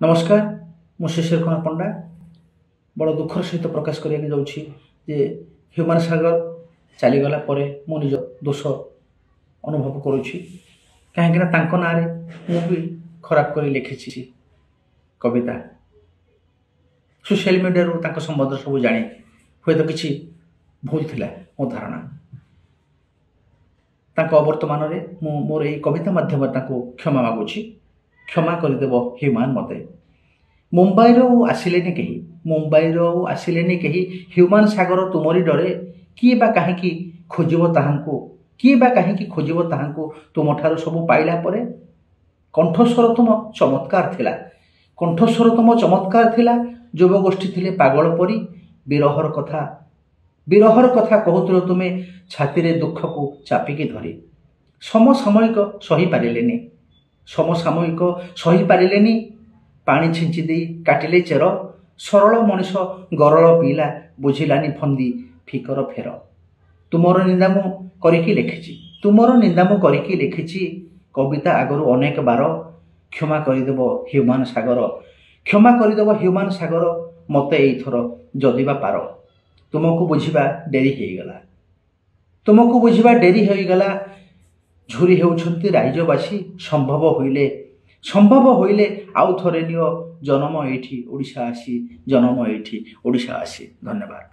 नमस्कार मु शिशिर कुमार पंडा बड़ दुखर सहित प्रकाश करने जाऊँगी जे ह्यूमान सागर चलीगला मु निज दोष अनुभव करुँची कहीं ना मु भी खराब कर लिखी कविता सोशल मीडिया संबंध सब जानी हुए तो किसी भूल थिला मो धारणा अवर्तमान मोर ये कविता माध्यम क्षमा मागुची क्षमा करदेव ह्यूमान मते मुंबई आसिले कहीं मुंबई आसिले कहीं ह्यूमान सागर तुमरी डरे किए बा कहीं खोजब ताहांकु किए बा कहीं खोजब ताहांकु तुम ठार सब पाइला परे कंठस्वर तुम चमत्कार थिला कंठस्वर तुम चमत्कार थिला युवगोष्ठी थिले पागल परी विरहर कथा कहूल तुमे छाती रे दुख को चापिकी धरी समसामयिक सही पारिलेनी समसामयिक सही पारिलेनी पानी छिंची दे काटिले चेर सरल मनीष गरल पीला बुझिलानी फंदी फिकर फेर तुमर निंदा मु करिकी लिखिछि तुमर निंदा मु करिकी लिखिछि कविता आगरु अनेक बार क्षमा करदेव ह्यूमान सागर क्षमा करदेव ह्यूमान सागर मते एइथर जदिबा पार तुमको बुझिबा डेरी हेगला तुमको बुझिबा डेरी हेगला झुरी हेउछंती राइजवासी संभव होइले आउ थरे नियो जन्म एठी ओडिशा आसी जन्म एठी ओडिशा आसी। धन्यवाद।